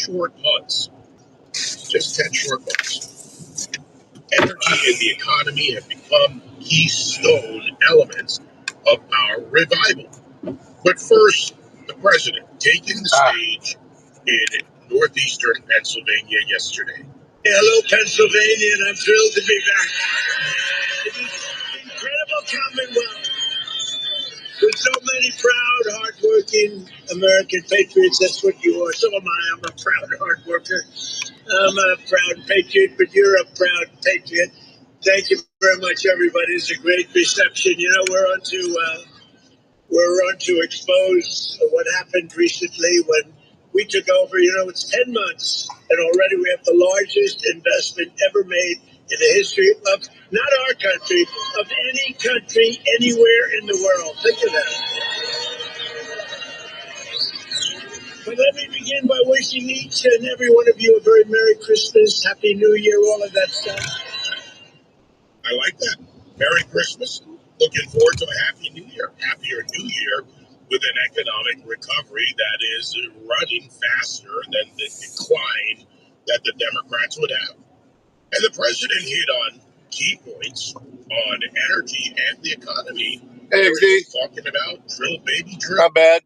short months. Just 10 short months. Energy and the economy have become keystone elements of our revival. But first, the president taking the stage in northeastern Pennsylvania yesterday. Hello, Pennsylvania, and I'm thrilled to be back. It is an incredible Commonwealth with so many proud, hardworking American patriots. That's what you are. So am I. I'm a proud hard worker. I'm a proud patriot, but you're a proud patriot. Thank you very much, everybody. It's a great reception. You know, we're on to expose what happened recently when we took over. You know, it's 10 months, and already we have the largest investment ever made in the history of, not our country, of any country anywhere in the world. Think of that. But let me begin by wishing each and every one of you a very Merry Christmas, Happy New Year, all of that stuff. I like that. Merry Christmas. Looking forward to a Happy New Year. Happier New Year with an economic recovery that is running faster than the decline that the Democrats would have. And the president hit on key points on energy and the economy. Hey, XD. Talking about drill, baby, drill. Not bad.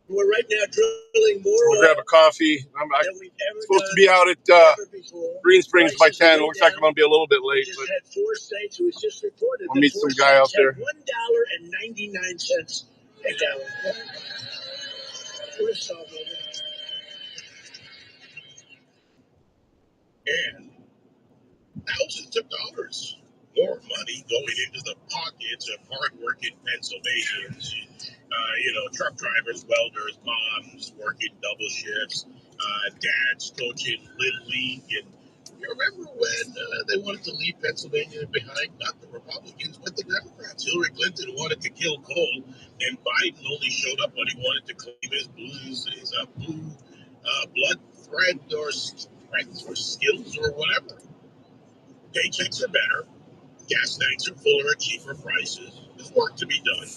We're right now drilling more. We'll grab a coffee. I'm supposed to be out at Green Springs by 10. Looks like I'm going to be a little bit late. Just had 4 states. It was just reported. I'll meet some guy out there. $1.99 a gallon. We're solving it. And thousands of dollars more money going into the pockets of hardworking Pennsylvanians. You know, truck drivers, welders, moms working double shifts, dads coaching Little League. And you remember when they wanted to leave Pennsylvania behind? Not the Republicans, but the Democrats. Hillary Clinton wanted to kill coal, and Biden only showed up when he wanted to claim his blue blood thread or strength or skills or whatever. Paychecks are better. Gas tanks are fuller at cheaper prices. There's work to be done,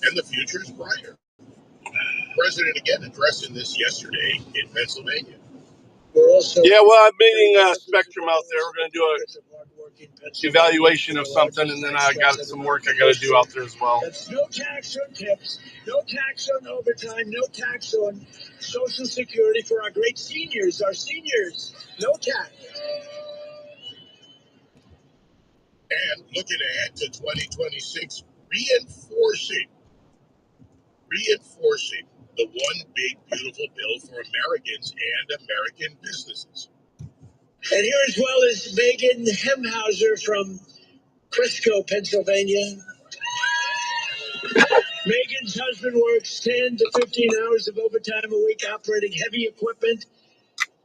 and the future is brighter. The president again addressing this yesterday in Pennsylvania. I'm meeting Spectrum out there. We're going to do a evaluation of something, and then I got some work I got to do out there as well. That's no tax on tips, no tax on overtime, no tax on Social Security for our great seniors. Our seniors, no tax. And looking ahead to 2026, reinforcing the one big beautiful bill for Americans and American businesses. And here as well is Megan Hemhauser from Crisco, Pennsylvania. Megan's husband works 10 to 15 hours of overtime a week operating heavy equipment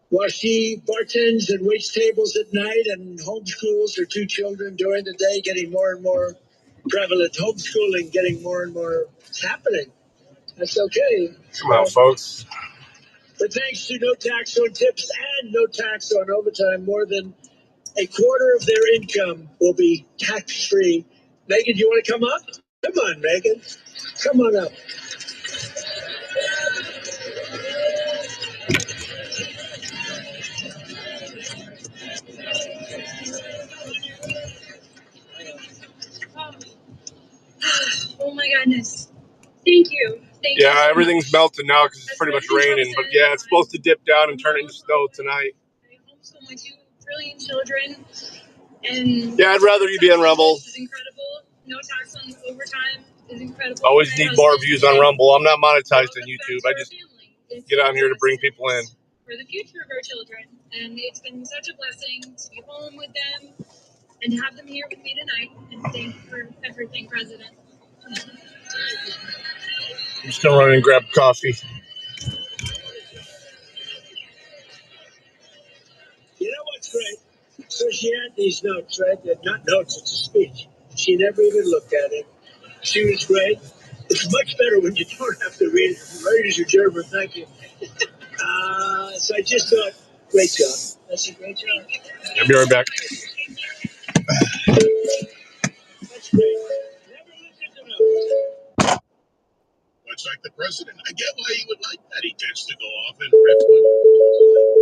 while she bartends and waits tables at night and homeschools her 2 children during the day, getting more and more prevalent. Homeschooling getting more and more happening. That's okay. Come on, folks. But thanks to no tax on tips and no tax on overtime, more than a quarter of their income will be tax-free. Megan, do you want to come up? Come on, Megan. Come on up. Oh my goodness. Thank you. Thank you. Yeah, everything's melting now because it's pretty much raining. But yeah, it's supposed to dip down and turn into snow tonight. I homeschool my 2 brilliant children. And yeah, I'd rather you be on Rumble. This is incredible. No tax on overtime is incredible. Always need more views on Rumble. I'm not monetized on YouTube. I just get on here to bring people in. For the future of our children. And it's been such a blessing to be home with them and to have them here with me tonight. And thank you for everything, President. I'm just going to run and grab coffee. You know what's great? So she had these notes, right? They're not notes, it's a speech. She never even looked at it. She was great. It's much better when you don't have to read it. Ladies and gentlemen, thank you. So I just thought, great job. That's a great job. I'll be right back. That's great. Never look at the notes. Much like the president. I get why he would like that. He tends to go off and riff when he feels like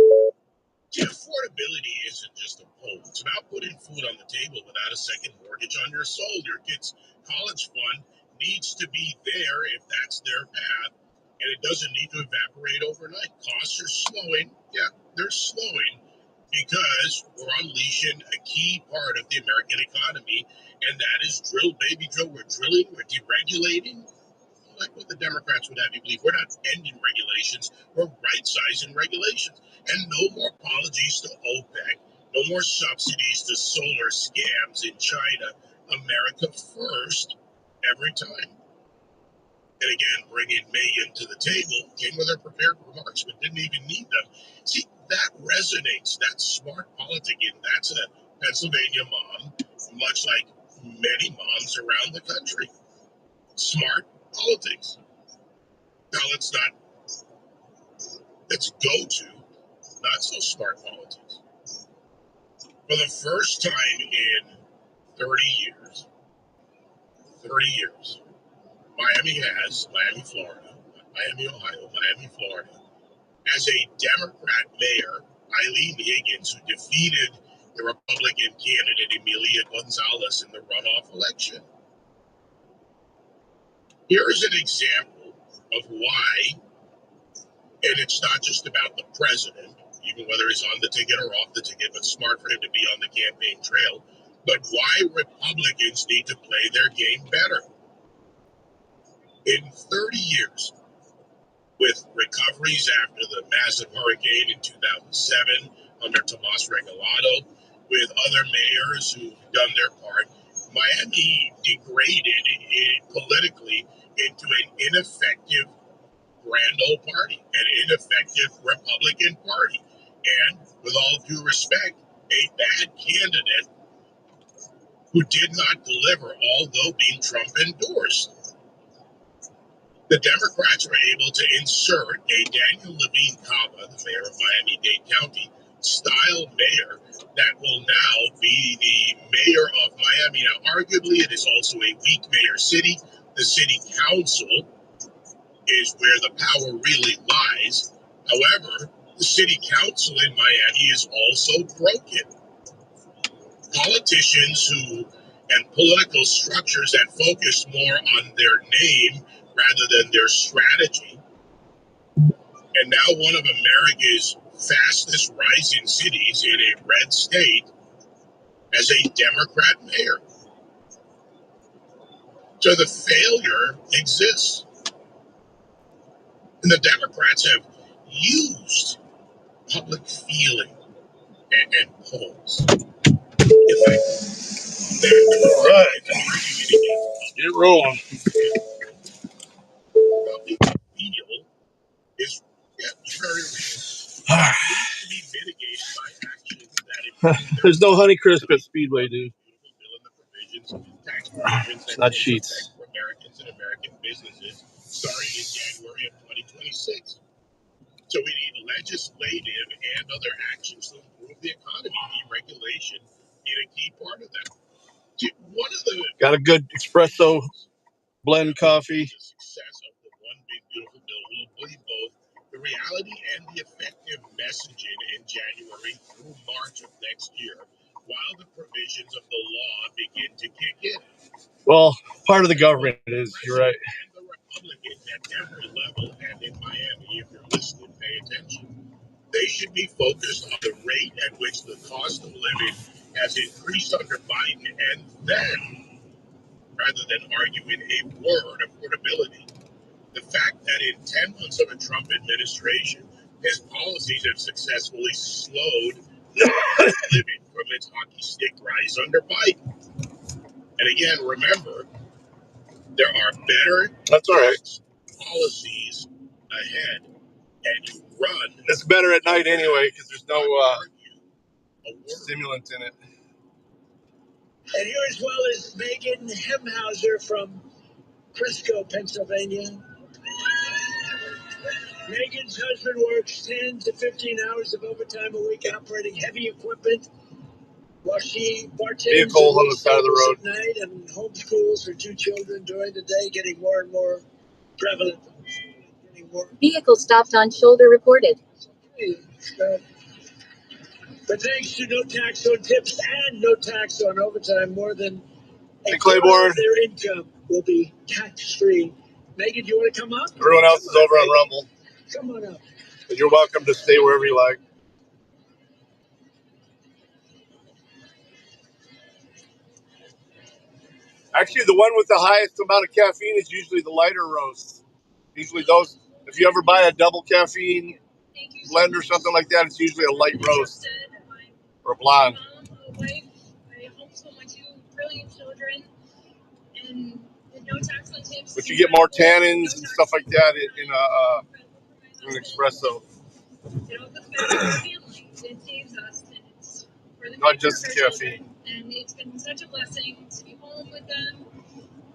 about putting food on the table without a second mortgage on your soul. Your kid's college fund needs to be there if that's their path, and it doesn't need to evaporate overnight. Costs are slowing. Yeah, they're slowing because we're unleashing a key part of the American economy, and that is drill, baby, drill. We're drilling, we're deregulating. Like what the Democrats would have you believe. We're not ending regulations, we're right-sizing regulations. And no more apologies to OPEC, no more subsidies to solar scams in China. America first every time. And again, bringing Megan to the table, came with her prepared remarks, but didn't even need them. See, that resonates. That's smart politicking. That's a Pennsylvania mom, much like many moms around the country. Smart politics. Now let's go to not so smart politics. For the first time in 30 years, Miami, Florida, Miami, Ohio, Miami, Florida, as a Democrat mayor, Eileen Higgins, who defeated the Republican candidate Emilia Gonzalez in the runoff election. Here is an example of why, and it's not just about the president, even whether he's on the ticket or off the ticket, but smart for him to be on the campaign trail, but why Republicans need to play their game better. In 30 years, with recoveries after the massive hurricane in 2007 under Tomas Regalado, with other mayors who've done their part, Miami degraded politically into an ineffective grand old party, an ineffective Republican party, and with all due respect, a bad candidate who did not deliver, although being Trump endorsed. The Democrats were able to insert a Daniel Levine Cava, the mayor of Miami-Dade County, style mayor that will now be the mayor of Miami. Now, arguably, it is also a weak mayor city. The city council is where the power really lies. However, the city council in Miami is also broken. Politicians and political structures that focus more on their name rather than their strategy. And now one of America's fastest rising cities in a red state as a Democrat mayor. So the failure exists. And the Democrats have used public feeling and polls. All right. Get rolling. Feel is very real. Needs to be mitigated by actions that There's no Honeycrisp at Speedway, dude. Tax provisions It's not sheets. for Americans and American businesses starting in January of 2026. So we need legislative and other actions to improve the economy. Deregulation is a key part of that. One of the got a good espresso blend coffee. The success of the One Big Beautiful Bill will be both the reality and the effective messaging in January through March of next year, while the provisions of the law begin to kick in. Well, part of the government is, you're right. And the Republicans at every level and in Miami, if you're listening, pay attention. They should be focused on the rate at which the cost of living has increased under Biden, and then, rather than arguing a word, affordability. The fact that in 10 months of a Trump administration, his policies have successfully slowed living from its hockey stick rise under Biden. And again, remember, there are better policies ahead, and you run. It's better at night anyway because there's no stimulant in it. And here as well is Megan Hemhauser from Frisco, Pennsylvania. Megan's husband works 10 to 15 hours of overtime a week operating heavy equipment while she bartends vehicles on the side of the road at night and homeschools her 2 children during the day, getting more and more prevalent. Vehicle stopped on shoulder reported. But thanks to no tax on tips and no tax on overtime, more than Hey, Claiborne. their income will be tax-free. Megan, do you want to come up? Everyone else is over on Rumble. Come on up. And you're welcome to stay wherever you like. Actually, the one with the highest amount of caffeine is usually the lighter roast. Usually those, if you ever buy a double caffeine blend or something like that, it's usually a light roast or a blonde. A wife, I homeschool my 2 brilliant children, and no tax on tips. But you get more tannins and stuff like that in an espresso. It all goes back to the family. It saves us, and it's for the Not future just of the our caffeine. children. And it's been such a blessing to be home with them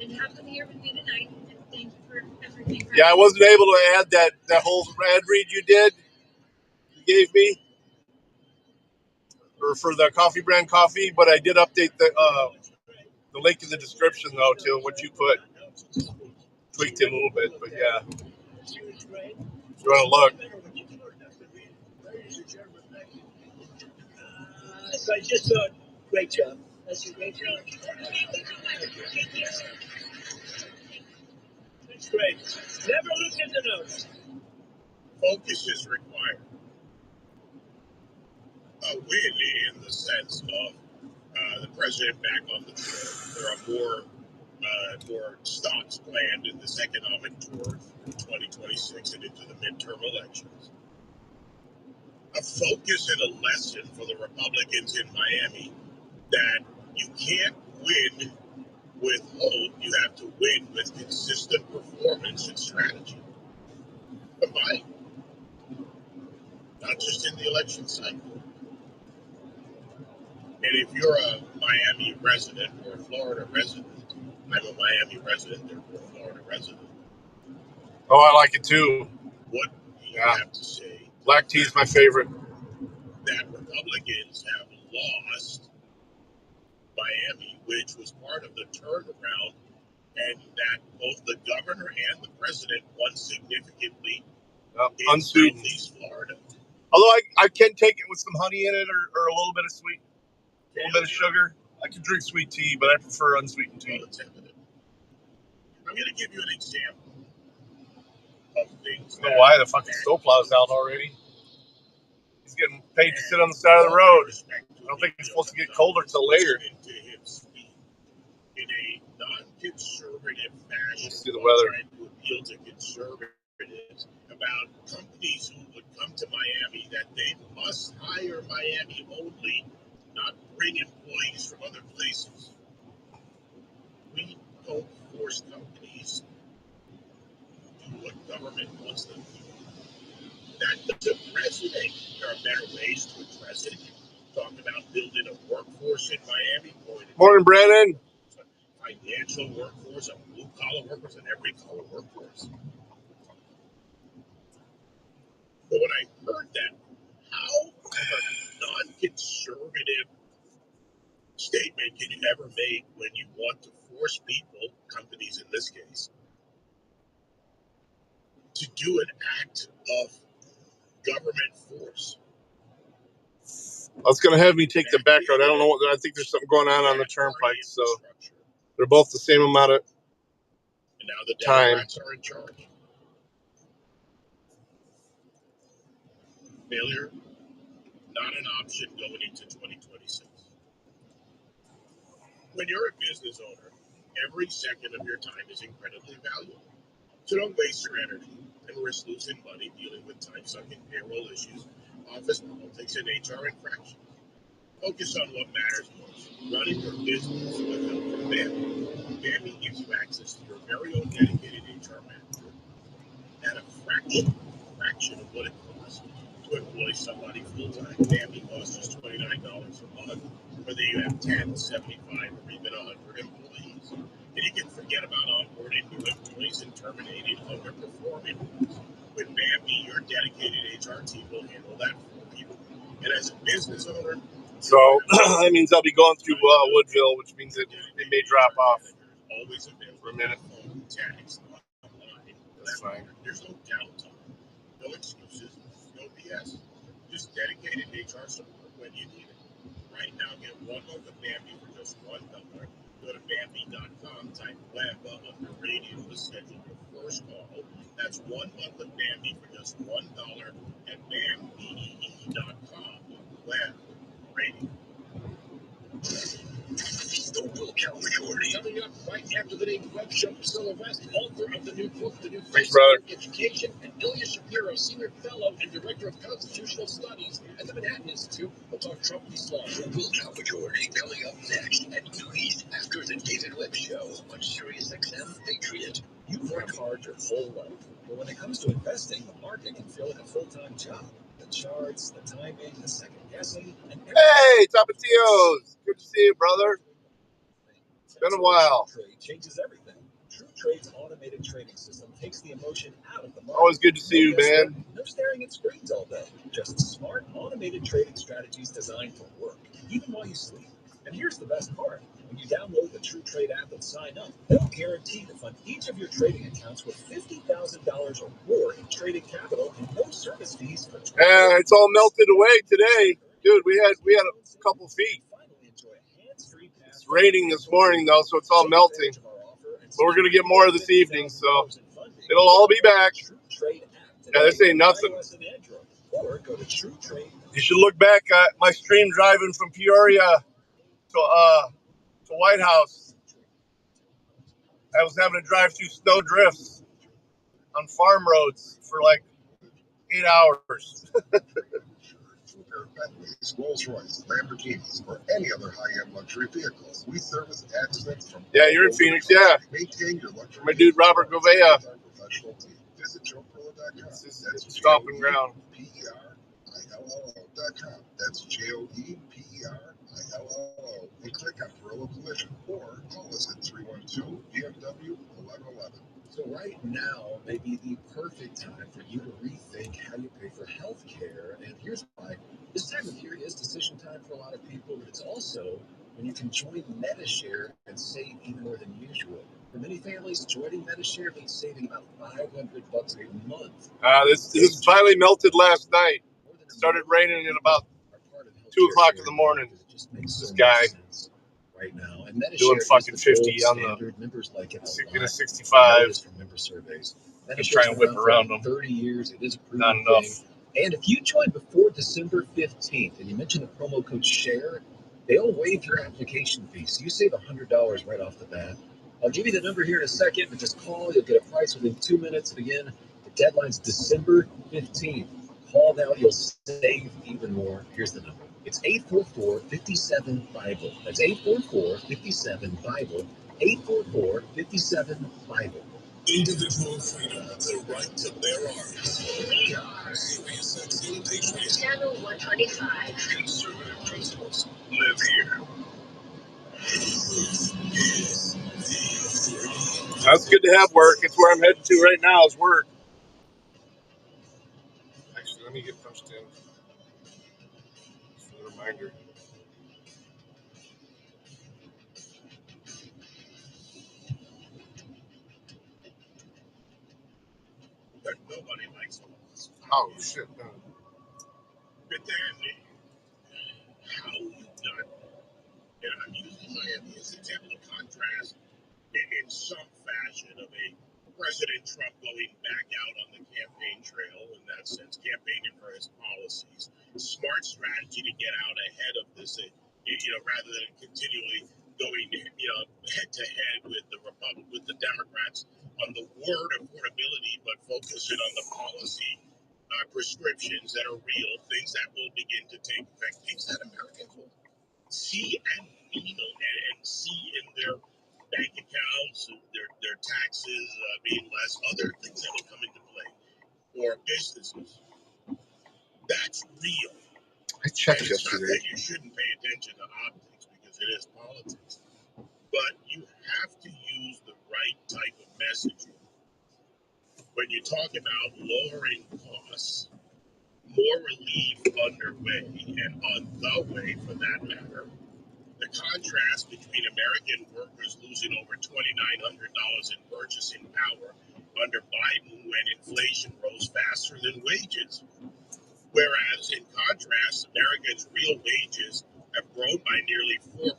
and have them here with me tonight. And thank you for everything. Yeah, I wasn't able to add that whole ad read you gave me, or for the coffee brand coffee, but I did update the link in the description though to what you put. Tweaked it a little bit, but yeah. If you want to look. So I just thought, great job. That's a great job. That's great. Never look at the notes. Focus is required. A win in the sense of the president back on the tour. There are more stops planned in this economic tour in 2026 and into the midterm elections. A focus and a lesson for the Republicans in Miami that you can't win with hope. You have to win with consistent performance and strategy. Combined. Not just in the election cycle. And if you're a Miami resident or a Florida resident, I'm a Miami resident, therefore a Florida resident. Oh, I like it too. What do you have to say? Black tea is my favorite. That Republicans have lost Miami, which was part of the turnaround, and that both the governor and the president won significantly in Southeast Florida. Although I can take it with some honey in it or a little bit of sweet, a little bit of sugar. I can drink sweet tea, but I prefer unsweetened tea. I'm going to give you an example of things. I don't know why the fucking snowplow's out already. He's getting paid to sit on the side of the road. I don't think it's supposed to get colder till later. In a non-conservative fashion, Let's see the weather. Trying to appeal to conservatives about companies who would come to Miami, that they must hire Miami only, not bring employees from other places. We don't force companies to do what government wants them to do. That doesn't resonate. There are better ways to address it. Talk about building a workforce in Miami. Morning, Brandon. Financial workforce, a blue-collar workforce, and every color workforce. But when I heard that, how a non-conservative statement can you ever make when you want to force people, companies in this case, to do an act of government force? Well, it's going to have me take the back road. I don't know what. I think there's something going on the turnpike, so they're both the same amount of and now the time. Democrats are in charge. Failure, not an option going into 2026. When you're a business owner, every second of your time is incredibly valuable. So don't waste your energy and risk losing money dealing with time-sucking payroll issues, office politics, and HR infractions. Focus on what matters most, running your business with help from Bambi. Bambi gives you access to your very own dedicated HR manager at a fraction of what it costs to employ somebody full-time. Bambi costs just $29 a month, whether you have 10, 75, or even 100 employees. And you can forget about onboarding new employees and terminating underperforming ones. With Bambi, your dedicated HR team will handle that for you. And as a business owner, so that means I'll be going through Woodville, which means it may drop off always available for a minute. Phone, text, online. That's fine. There's no downtime, no excuses, no BS. Just is dedicated HR support when you need it. Right now, get 1 month of Bambi for just $1. Go to Bambi.com, type web under radio to schedule your first call. That's 1 month of Bambi for just $1 at Bambi.com, web radio. The Will Count Majority. Coming up right after the name web show, Priscilla West, author of the new book, The New Face of Education, and Ilya Shapiro, Senior Fellow and Director of Constitutional Studies at the Manhattan Institute. We'll talk Trump East Law. The Will Count Majority coming up next at noon after the David Webb Show on Sirius XM Patriot. You've worked hard your whole life, but when it comes to investing, the market can feel like a full-time job. The charts, the timing, the second guessing, and Hey, Tapatios. Good to see you, brother. It's been a while. Trade changes everything. True Trade's automated trading system takes the emotion out of the market. Always good to see you, man. No staring at screens all day. Just smart automated trading strategies designed to work, even while you sleep. And here's the best part. When you download the True Trade app and sign up, they'll guarantee to fund each of your trading accounts with $50,000 or more in trading capital and no service fees for 12 Yeah, it's all melted away today. Dude, we had a couple feet. It's raining this morning, though, so it's all melting. But we're going to get more this evening, so it'll all be back. Yeah, this ain't nothing. You should look back at my stream driving from Peoria to White House. I was having to drive through snow drifts on farm roads for like 8 hours. Rolls-Royce, Lamborghinis, or any other high-end luxury vehicles. We service accidents from Yeah, you're in Phoenix, yeah. Maintain your luxury. My dude Robert Govea. Visit JoePerlo.com. That's stomping ground. JoePerlo.com. That's JoePerlo. And click on Perlo Collision or call us at 312 BMW 1111. So right now may be the perfect time for you to rethink how you pay for health care. And here's why. This time of year is decision time for a lot of people, but it's also when you can join MediShare and save even more than usual. For many families, joining MediShare means saving about $500 a month. This finally melted last night. It started raining at about 2 o'clock in the morning. This guy right now, and doing fucking 50 on the members like it in a 65. from member surveys. Just try and whip around them. 30 years, it is a Not enough. thing. And if you join before December 15th and you mention the promo code SHARE, they'll waive your application fee. So you save $100 right off the bat. I'll give you the number here in a second, but just call. You'll get a price within 2 minutes. Again, the deadline's December 15th. Call now. You'll save even more. Here's the number. It's 844-57-BIBLE. That's 844-57-BIBLE. 844-57-BIBLE. Individual freedom, the right to bear arms. We are SiriusXM Patriot. Channel 125. Conservative principles live here. That's good to have work. It's where I'm heading to right now is work. Actually, let me get punched in. Just a reminder. But nobody likes us. Oh, shit. No. But then, how you done, and I'm using Miami as an example of contrast, in some fashion of a President Trump going back out on the campaign trail, in that sense, campaigning for his policies. Smart strategy to get out ahead of this, rather than continually going, head to head with the Democrats on the word affordability, but focusing on the policy prescriptions that are real, things that will begin to take effect, things that Americans will see and see in their bank accounts, their taxes being less, other things that will come into play, or businesses. That's real. I checked And it's not yesterday. that you shouldn't pay attention to optics because it is politics, but you have to use the right type of messaging when you talk about lowering costs, more relief underway and on the way for that matter. The contrast between American workers losing over $2,900 in purchasing power under Biden when inflation rose faster than wages. Whereas, in contrast, Americans' real wages have grown by nearly 4%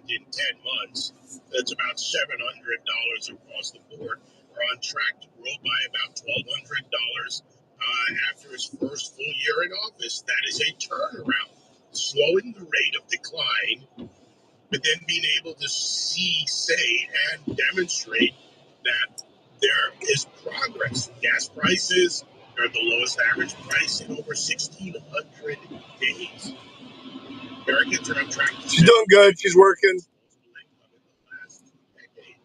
in 10 months. That's about $700 across the board. Are on track to grow by about $1,200 after his first full year in office. That is a turnaround, slowing the rate of decline, but then being able to see, say, and demonstrate that there is progress. Gas prices are the lowest average price in over 1,600 days. Americans are on track to She's doing good. She's working. disposable income in the last 2 decades.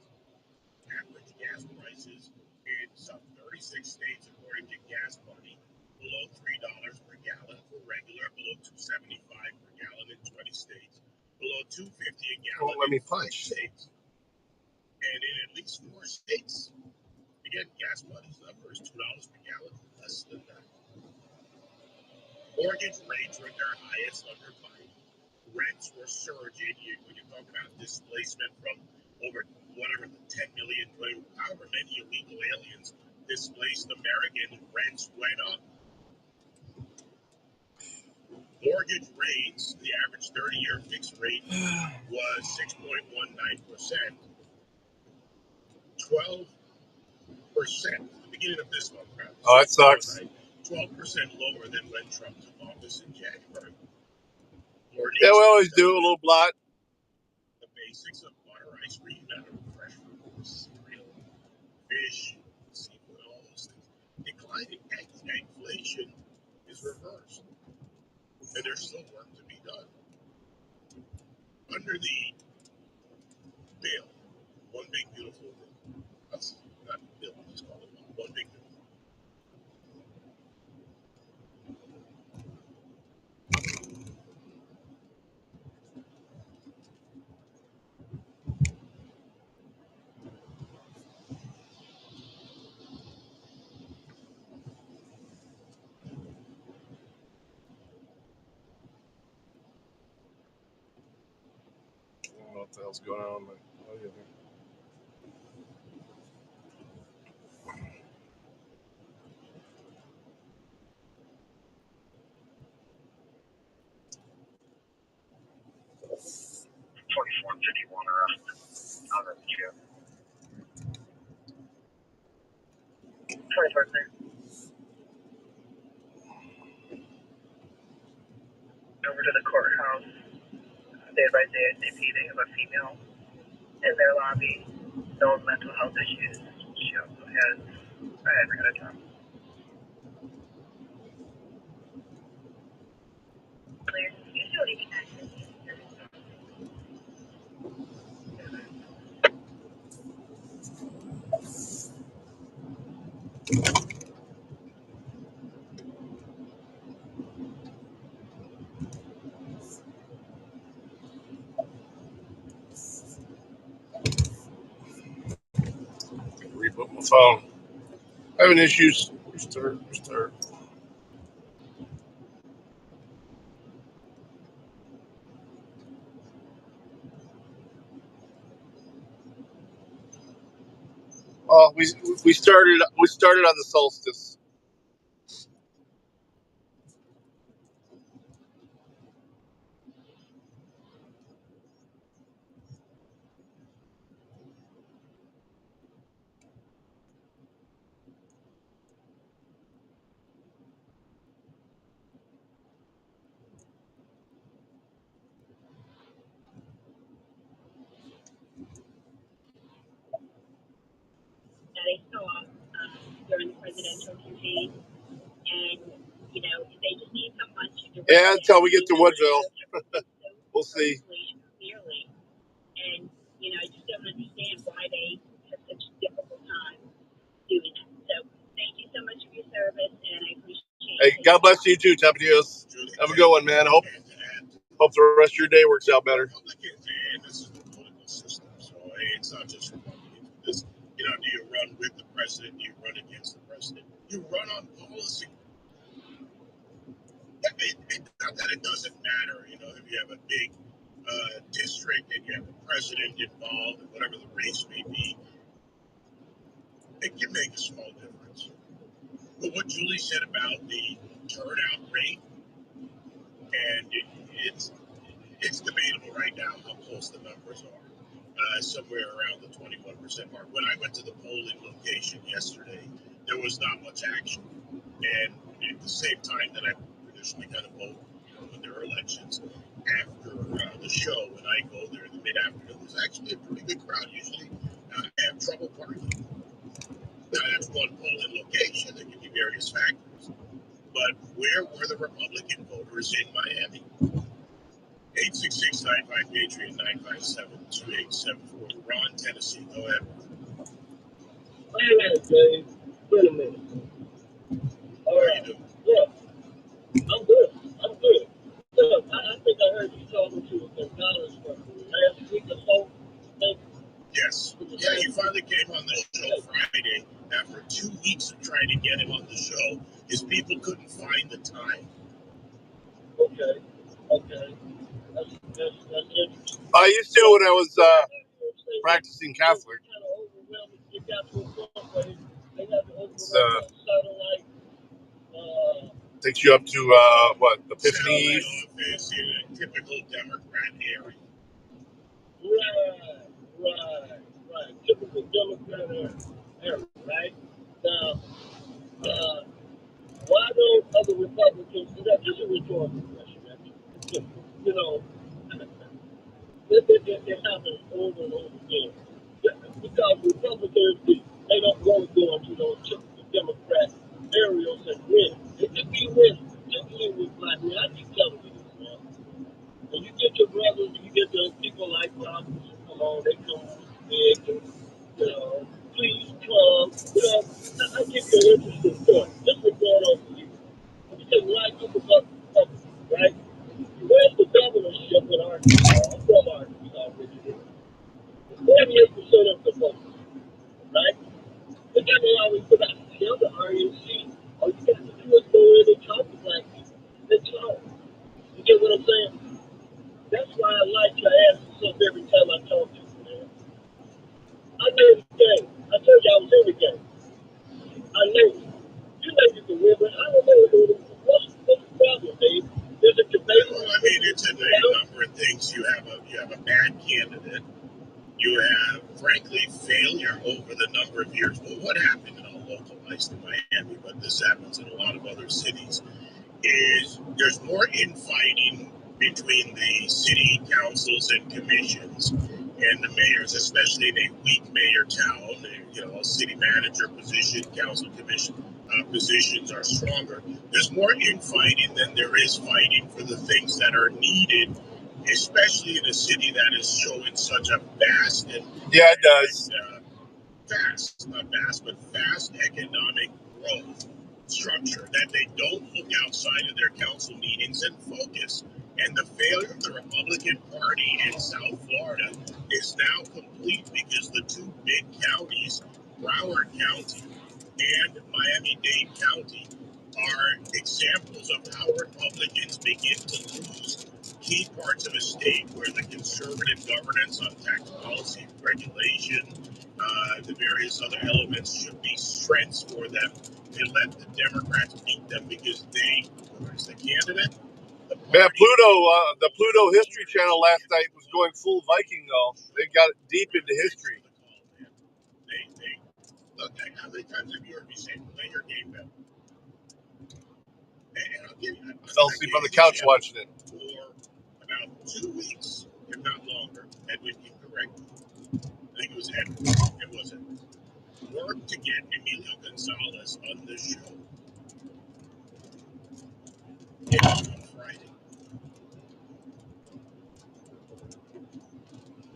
Average gas prices in some 36 states, according to Gas Money, below $3 per gallon for regular, below $2.75 per gallon in 20 states, below $2.50 a gallon Won't let me in 5 punch. states. And in at least 4 states, again, Gas Money's number is $2 per gallon, less than that. Mortgage rates were at their highest under Biden. Rents were surging. When you talk about displacement from over whatever the 10 million, however many illegal aliens displaced American, rents went up. Mortgage rates, the average 30-year fixed rate was 6.19%. 12% at the beginning of this month. Oh, that sucks. 12% lower than when Trump took office in January. Yeah, we always do a little blot. The basics of butter, ice cream, and fresh fruit, cereal, fish, seafood, all those things. Declining inflation is reversed, and there's still work to be done. Under the bill, one big beautiful bill. That's not bill, just call it one big beautiful. I don't know what the hell's going on. What do you think? Over to the courthouse. Day by day at JP, they have a female in their lobby. No mental health issues. She also has, I forgot a job. Usually connected. Reboot my phone. Having issues. Restart. Oh, we started on the solstice. That they saw during the presidential campaign, and they just need someone to direct Yeah, until we get to Woodville. We'll see. Clearly, and I just don't understand why they have such a difficult time doing that. So thank you so much for your service, and I appreciate it. Hey, God bless you too, Tapatios. Have a good one, man. Hope the rest of your day works out better. Republicans, and this is the political system, so it's not just Republicans. This, do you run with the president? Do you run against the president? You run on policy. Not that it doesn't matter, if you have a big district and you have a president involved, and whatever the race may be, it can make a small difference. But what Julie said about the turnout rate, and it's debatable right now how close the numbers are. Somewhere around the 21% mark. When I went to the polling location yesterday, there was not much action. And at the same time that I traditionally kind of vote, when there are elections, after the show, when I go there in the mid-afternoon, there's actually a pretty good crowd. Usually, I have trouble parking. Now, that's one polling location. There can be various factors. But where were the Republican voters in Miami? 866-95-PATRIOT, 957-2874. Ron, Tennessee. Go ahead. All right, Dave. Wait a minute. All How are you right. doing? Look, I'm good. Look, I think I heard you talking to some dollars for last week or so. Yes. Yeah, he finally came on the show Friday after 2 weeks of trying to get him on the show. His people couldn't find the time. Okay. That's interesting. I used to when I was practicing Catholic. Takes you up to Epiphany Eve. Office in a typical Democrat area. Right. Typical Democrat area, right? Now, why don't other Republicans do that? Just a rhetorical question, man. You know, it happens over and over again. Because Republicans, they don't want to go into those typical Democrat areas and win. They just be winning, particularly with black men. I keep telling you this, man. When you get your brothers, you get the people like Roberts, come on, they come big, and, please come. I give you an interesting point. This is going on for you. You take right people up, right? Where's the governorship in Arkansas? I'm from Arkansas, originally. 48% of the vote, right? But then they always put out the other RNC. All you got to do is go in and talk to black people. They talk. You get what I'm saying? That's why I like to ask myself every time I talk to you, man. I know the game. I told you I was in the game. I know you. You know you can win, but I don't know what's the problem, Dave. There's a debate. Well, I mean, it's a number of things. You have a bad candidate. You have, frankly, failure over the number of years. Well, what happened, and I'll localize to Miami, but this happens in a lot of other cities, is there's more infighting between the city councils and commissions and the mayors, especially in a weak mayor town. City manager position, council commission positions are stronger. There's more infighting than there is fighting for the things that are needed, especially in a city that is showing such a vast and it does. Fast economic growth structure, that they don't look outside of their council meetings and focus. And the failure of the Republican Party in South Florida is now complete because the two big counties, Broward County and Miami-Dade County, are examples of how Republicans begin to lose key parts of a state where the conservative governance on tax policy, regulation, the various other elements should be strengths for them. They let the Democrats beat them because who's the candidate? Man, the Pluto History Channel last night was going full Viking though. They got deep into history. Look, how many times have you heard me say, play your game better? And I'll give you that. I fell asleep on the couch watching it. For about 2 weeks, if not longer, Edwin can correct me. I think it was Edwin. It wasn't. Worked to get Emilio Gonzalez on the show on Friday.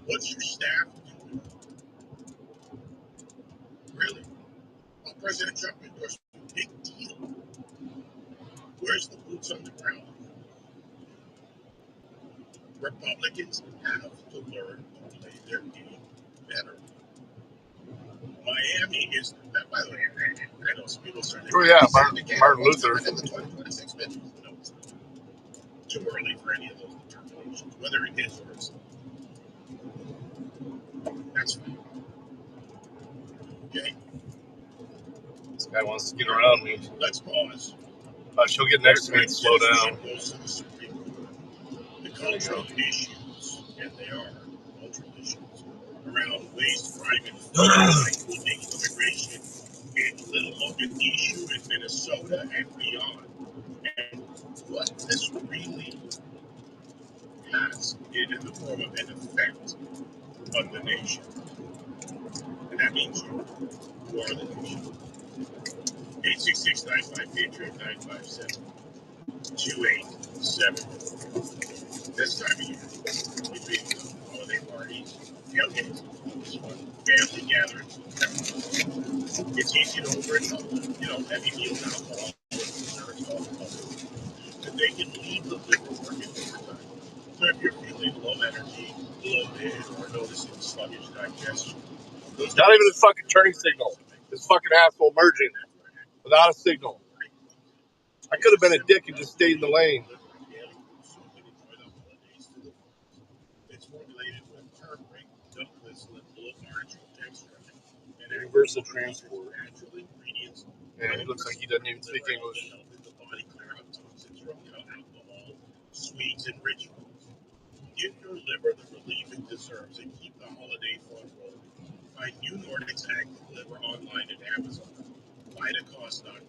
What's your staff doing? Really? Oh, President Trump endorsed a big deal. Where's the boots on the ground? Republicans have to learn to play their game better. Miami is, by the way, I know some people started. Oh yeah, Martin Luther. In the 2026 midterms. No, it's too early for any of those determinations, whether it is or it's not. That's fine. Okay. This guy wants to get around me. Let's pause. She'll get next to me and slow down. The cultural issues, and they are cultural issues, around waste, crime, and including immigration in Little Mogadishu in Minnesota and beyond. And what this really has in the form of an effect on the nation. And that means you are the nation. 866-958-957-287. This time of year, between holiday parties, tailgates, family gatherings, it's easy to overindulge. Heavy meals, alcohol, desserts, all that they can leave the liver working overtime. So if you're feeling low energy, bloated, or noticing sluggish digestion, not even a fucking turning signal. This fucking asshole merging without a signal. I could have been a dick and just stayed in the lane. It's formulated with turmeric, duck glycerin, orange extract, and universal transport. Natural ingredients. And it looks like he doesn't even speak English. The body clear out toxins from alcohol, sweets, and rich foods. Give your liver the relief it deserves and keep the holiday fun rolling. Find New Nordic's Active Liver online at Amazon, Vitacost.com,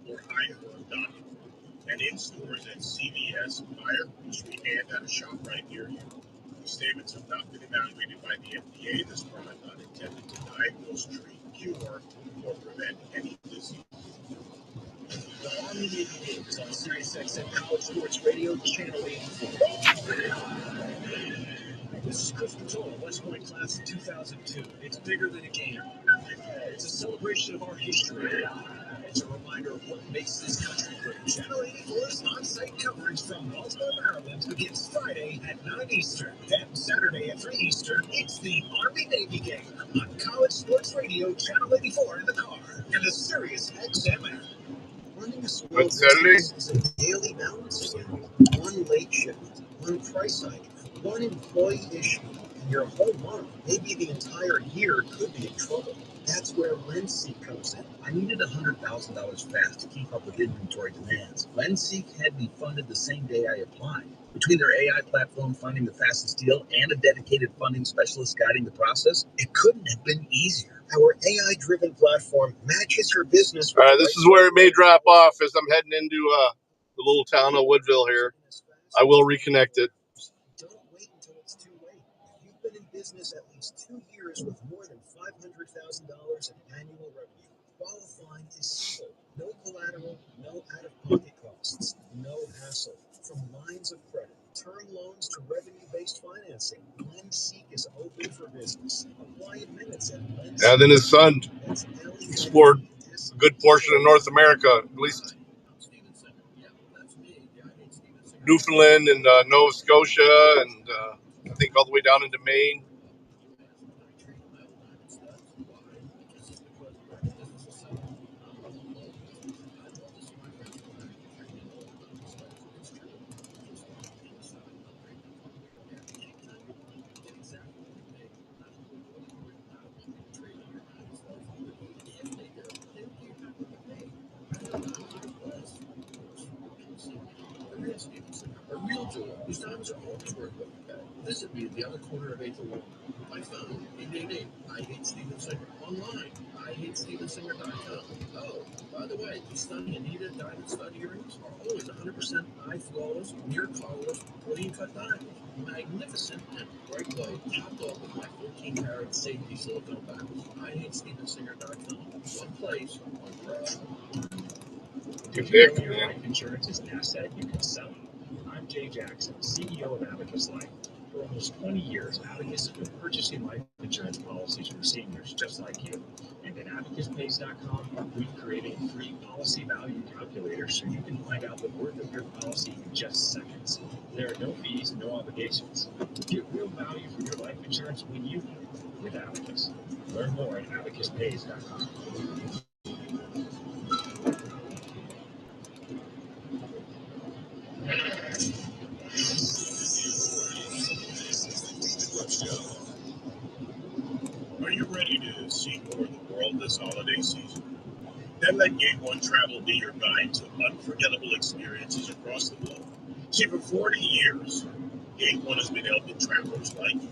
or iHerb.com, and in stores at CVS, Meyer, Grocery, and at a shop right near you. These statements have not been evaluated by the FDA. This product not intended to diagnose, treat, cure, or prevent any disease. The Army Navy game is on SiriusXM College Sports Radio, Channel 84. This is Chris Patola, West Point class of 2002. It's bigger than a game. It's a celebration of our history. It's a reminder of what makes this country great. Channel 84's on-site coverage from Baltimore, Maryland begins Friday at 9 Eastern. Then Saturday at 3 Eastern, it's the Army-Navy game on College Sports Radio, Channel 84 in the car, and the SiriusXM app. Running a small business is a daily balance. One late shift, one price hike, one employee issue, and your whole month, maybe the entire year, could be in trouble. That's where LendSeek comes in. I needed $100,000 fast to keep up with inventory demands. LendSeek had me funded the same day I applied. Between their AI platform finding the fastest deal and a dedicated funding specialist guiding the process, it couldn't have been easier. Our AI-driven platform matches your business. All right, this is where it may drop off as I'm heading into the little town of Woodville here. I will reconnect it. Don't wait until it's too late. If you've been in business at least 2 years with more than $500,000 in annual revenue, qualifying is simple. No collateral, no out-of-pocket costs, no hassle. From lines of credit, term loans to revenue-based financing, LendSeek is open for business. Apply in minutes at LendSeek. And then his son explored a good portion of North America, at least Newfoundland and Nova Scotia, and I think all the way down into Maine. A real jewel. These diamonds are always worth looking at. Visit me at the other corner of 8th and 1. My phone, 888. I hate Steven Singer. Online, IHateStevenSinger.com. Oh, by the way, these stunning Anita diamond stud earrings are always 100% eye flawless, near colorless, clean cut diamonds. Magnificent and bright white, topped off with my 14-karat safety silicone bangles. IHateStevenSinger.com. One place, one price. Did you know your life insurance is an asset you can sell? I'm Jay Jackson, CEO of Abacus Life. For almost 20 years, Abacus has been purchasing life insurance policies for seniors just like you. And at AbacusPays.com, we've created a free policy value calculator so you can find out the worth of your policy in just seconds. There are no fees, no obligations. Get real value for your life insurance when you need it with Abacus. Learn more at AbacusPays.com. Are you ready to see more of the world this holiday season? Then let Gate 1 Travel be your guide to unforgettable experiences across the globe. See, for 40 years, Gate 1 has been helping travelers like you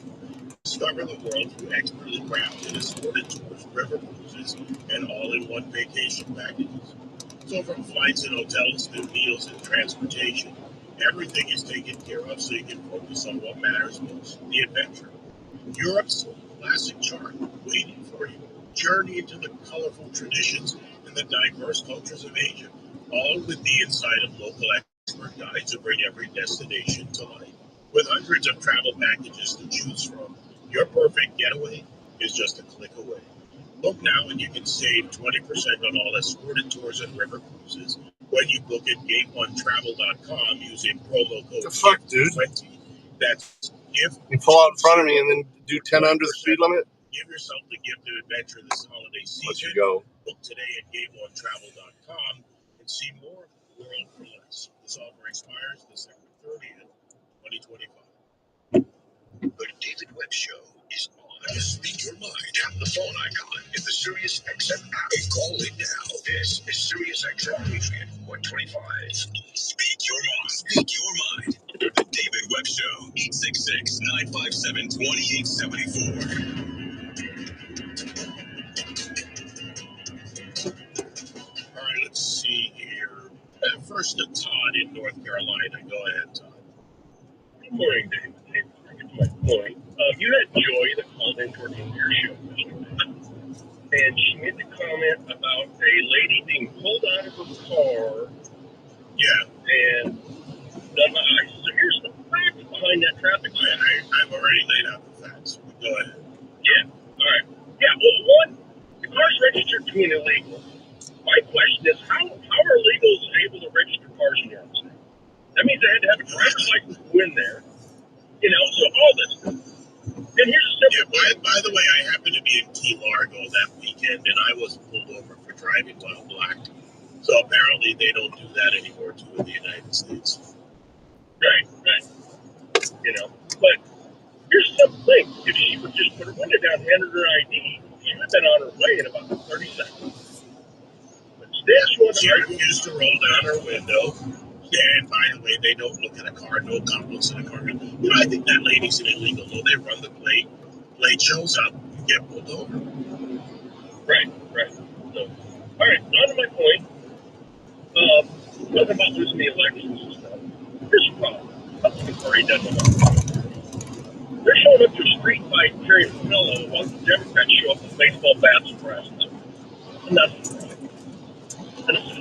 discover the world through expertly crafted escorted tours, river cruises, and all-in-one vacation packages. So from flights and hotels to meals and transportation, everything is taken care of so you can focus on what matters most, the adventure. Europe's classic charm waiting for you. Journey into the colorful traditions and the diverse cultures of Asia, all with the insight of local expert guides who bring every destination to life. With hundreds of travel packages to choose from, your perfect getaway is just a click away. Look now and you can save 20% on all escorted tours and river cruises when you book at gate1travel.com using promo code The fuck, dude? 20. That's gift. You pull out in front of me and then do 10 under the speed limit? Give yourself the gift of adventure this holiday season. Let you go. Book today at gate1travel.com and see more of the world for less. This offer expires December 30th, 2025. The David Webb Show is on. Speak your mind. Tap the phone icon in the Sirius XM app and call it now. This is Sirius XM Patriot 125. Speak your mind. Speak your mind. The David Webb Show. 866-957-2874. All right, let's see here. First to Todd in North Carolina. Go ahead, Todd. Good morning, David. It's my point. You had Joy that called in toward the end of your show yesterday, and she made the comment about a lady being pulled out of her car. Yeah. And done by ICE. So here's the facts behind that traffic stop. I've already laid out the facts. Go ahead. Yeah. All right. Yeah. Well, one, the car's registered to an illegal. My question is, how are illegals able to register cars in New York State? That means they had to have a driver's license to go in there. You know, so all this stuff. And here's a simple thing. By the way, I happened to be in Key Largo that weekend, and I was pulled over for driving while black. So apparently they don't do that anymore, too, in the United States. Right. You know, but here's something. If she would just put her window down, handed her ID, she would have been on her way in about 30 seconds. But she refused to roll down her window. And by the way, they don't look at a car. No cop looks at a car. You know, I think that lady's an illegal. Though they run the plate. Plate shows up, you get pulled over. Right. So, all right, on to my point. Nothing about losing the elections and stuff. Here's the problem. Already done with that. They're showing up to a street fight carrying a pillow while the Democrats show up with baseball bats and press. And that's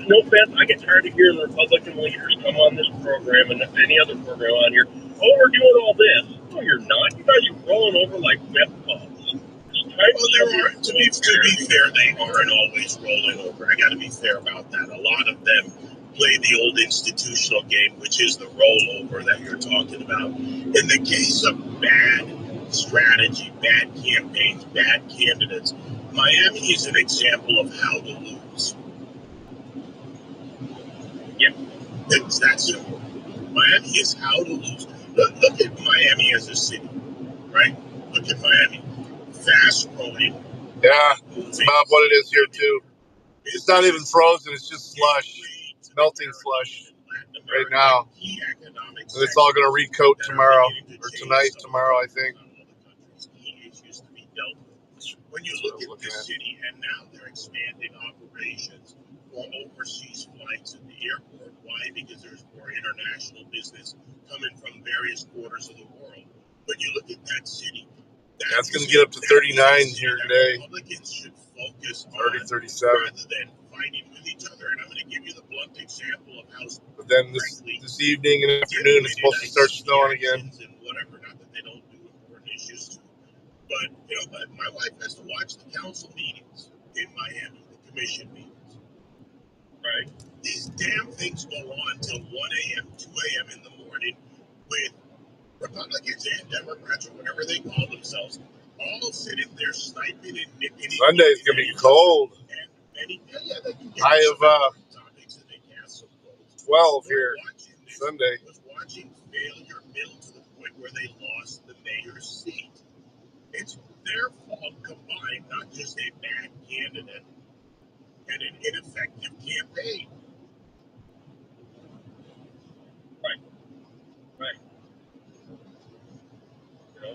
no offense, I get tired of hearing the Republican leaders come on this program and any other program on here. Oh, we're doing all this. No, you're not. You guys are rolling over like wet balls. Well, to be fair, they aren't always rolling over. I got to be fair about that. A lot of them play the old institutional game, which is the rollover that you're talking about. In the case of bad strategy, bad campaigns, bad candidates, Miami is an example of how to lose. Yeah. It's that simple. Miami is how to lose. Look at Miami as a city, right? Look at Miami. Fast growing. Yeah, it's about what it is here too. It's not even frozen, it's just slush. It's melting slush right now. And it's all going to recoat tomorrow, or tomorrow, I think. When you look at the city, and now they're expanding operations for overseas flights at the airport. Why? Because there's more international business coming from various quarters of the world. When you look at that city, that's going to get up to 39 here today. Republicans should focus on 37 rather than fighting with each other. And I'm going to give you the blunt example of how. But then this evening and afternoon it's supposed to start snowing again. And whatever, not that they don't do important issues too. But my wife has to watch the council meetings in Miami, the commission meetings. Right? These damn things go on till 1 a.m., 2 a.m. in the morning with Republicans and Democrats or whatever they call themselves all sitting there sniping and nipping. Sunday's going to be cold. High of 12 here Sunday. Was watching failure build to the point where they lost the mayor's seat. It's their fault combined, not just a bad candidate and an ineffective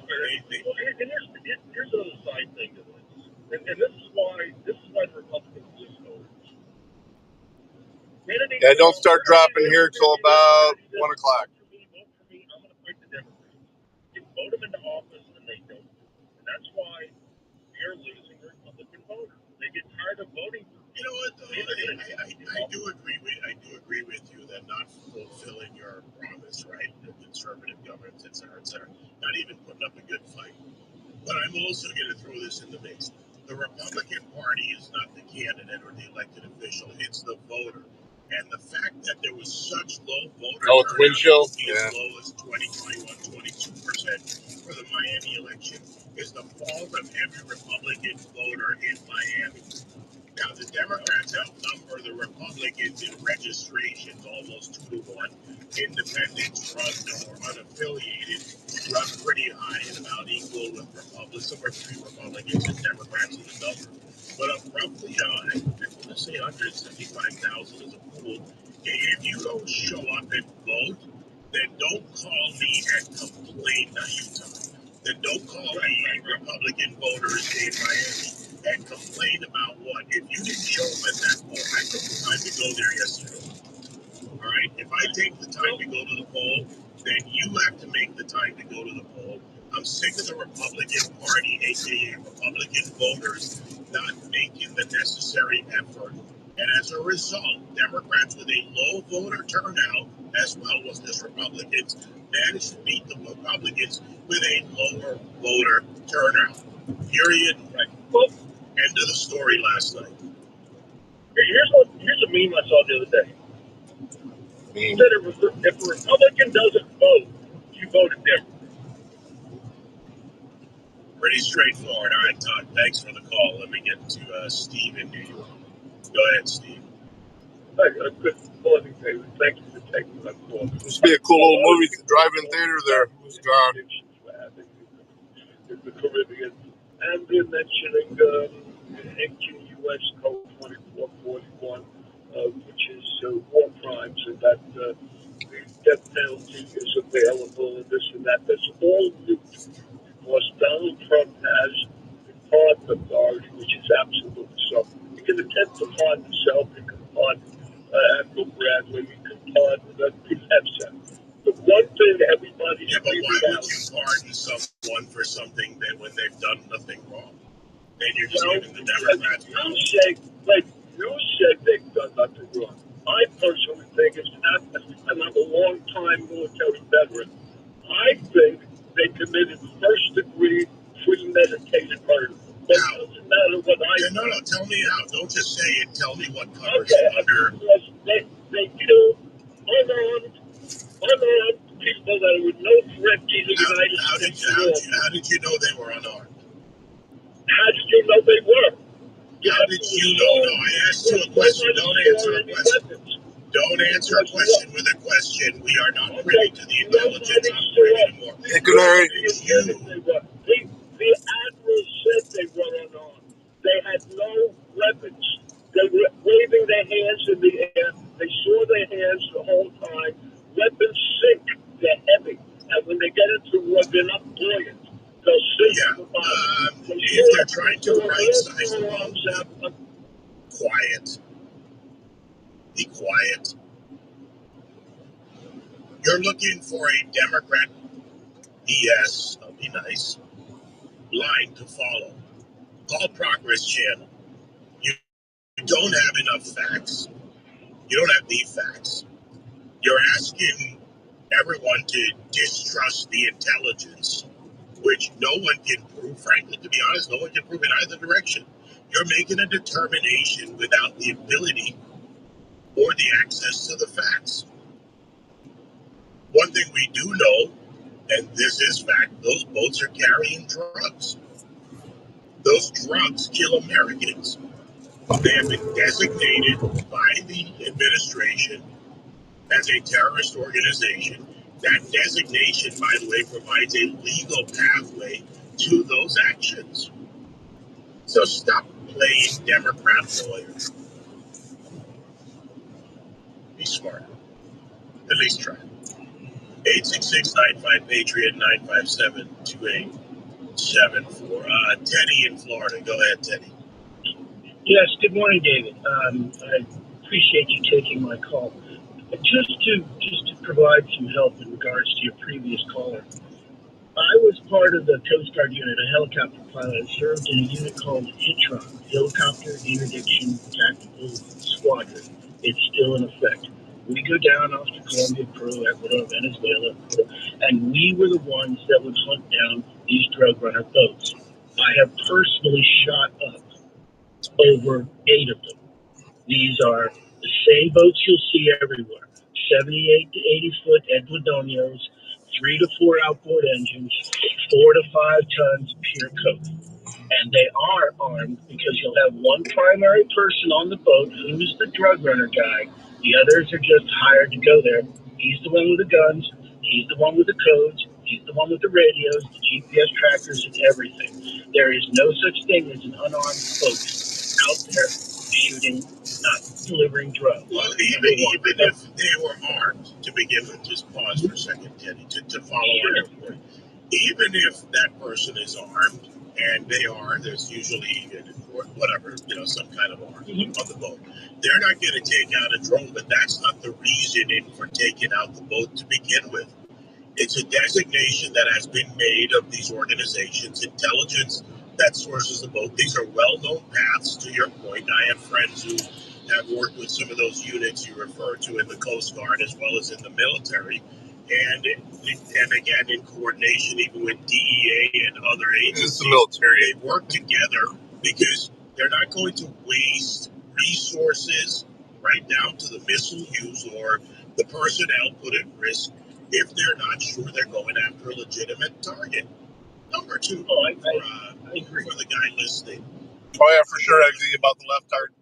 Here's another side thing to this, and this is why the Republicans lose voters. Yeah, don't start dropping here till about 1 o'clock. Vote for me, I'm going to fight the Democrats. You vote them into office, and they don't. And that's why we're losing Republican voters. They get tired of voting for. You know what? Though, I do agree with you that not fulfilling your promise, right? The conservative governments, et cetera, not even putting up a good fight. But I'm also going to throw this in the mix. The Republican Party is not the candidate or the elected official; it's the voter. And the fact that there was such low voter it's windshield. as low as 22% for the Miami election is the fault of every Republican voter in Miami. Now, the Democrats outnumber the Republicans in registrations almost 2-1. Independents run or unaffiliated run pretty high and about equal with Republicans, somewhere between Republicans and Democrats in the number. But roughly, I want to say 175,000 is a pool. If you don't show up and vote, then don't call me and complain, now Utah. Then don't call me Republican voters in Miami and complain about what? If you didn't show up at that poll, I took the time to go there yesterday. All right? If I take the time to go to the poll, then you have to make the time to go to the poll. I'm sick of the Republican Party, aka Republican voters, not making the necessary effort. And as a result, Democrats with a low voter turnout, as well as the Republicans, managed to beat the Republicans with a lower voter turnout. Period. Well, end of the story last night. Here's a meme I saw the other day. He said if a Republican doesn't vote, you voted Democrat. Pretty straightforward. All right, Todd, thanks for the call. Let me get to Steve in New York. Go ahead, Steve. Hey, good morning, David. Thank you for taking my call. Used to be a cool little movie drive-in theater there. It's gone. In the Caribbean. And they're mentioning ancient U.S. Code 2441, which is war crimes, and that the death penalty is available, and this and that. That's all new, because Donald Trump has the pardon authority, which is absolute. So he can attempt to pardon himself, he can pardon Admiral Bradley, he can pardon Pete Hegseth. The one thing everybody but why would you pardon someone for something that when they've done nothing wrong? Then you're just giving the Democrats power. You said they've done nothing wrong. I personally think I'm a long-time military veteran. I think they committed first-degree premeditated murder. But it doesn't matter what I think. No, tell me how. Don't just say it. Tell me what covers it under. They killed unarmed people that were no threat to the United States. How did you know they were unarmed? How did you know they were? How did you know? No, I asked you a question. Don't answer a question. Don't answer a question with a question. We are not privy to the intelligence anymore. Good night. The admiral said they were unarmed. They had no weapons. They were waving their hands in the air. They saw their hands the whole time. Weapons sink. They're heavy. And when they get into war, they're not buoyant. They'll sink to the bottom. If they're trying to right-size the world, quiet. Be quiet. You're looking for a Democrat BS, that'll be nice, line to follow. Call Progress Channel. You don't have enough facts. You don't have the facts. You're asking everyone to distrust the intelligence, which no one can prove. Frankly, to be honest, no one can prove in either direction. You're making a determination without the ability or the access to the facts. One thing we do know, and this is fact, those boats are carrying drugs. Those drugs kill Americans. They have been designated by the administration as a terrorist organization. That designation, by the way, provides a legal pathway to those actions. So stop playing Democrat lawyer. Be smart. At least try. 866-95-PATRIOT, 957-2874. Teddy in Florida. Go ahead, Teddy. Yes, good morning, David. I appreciate you taking my call. Just to provide some help in regards to your previous caller, I was part of the Coast Guard unit, a helicopter pilot, served in a unit called HITRON, Helicopter Interdiction Tactical Squadron. It's still in effect. We go down off to Colombia, Peru, Ecuador, Venezuela, and we were the ones that would hunt down these drug runner boats. I have personally shot up over 8 of them. These are the same boats you'll see everywhere. 78 to 80 foot Edwardonios, 3 to 4 outboard engines, 4 to 5 tons pure coke. And they are armed because you'll have one primary person on the boat who's the drug runner guy. The others are just hired to go there. He's the one with the guns. He's the one with the codes. He's the one with the radios, the GPS trackers, and everything. There is no such thing as an unarmed folks out there shooting, not delivering drugs. Well, even if they were armed to begin with, just pause for a second, Teddy, to follow on your point. Even if that person is armed, and they are, there's usually whatever, some kind of arm on the boat. They're not going to take out a drone, but that's not the reasoning for taking out the boat to begin with. It's a designation that has been made of these organizations, intelligence that sources the boat. These are well-known paths, to your point. I have friends who have worked with some of those units you refer to in the Coast Guard as well as in the military. And again, in coordination even with DEA and other agencies, the military. They work together because they're not going to waste resources right down to the missile use or the personnel put at risk if they're not sure they're going after a legitimate target. Number two, I agree for the guy listening. Oh yeah, for sure. I agree about the left heart.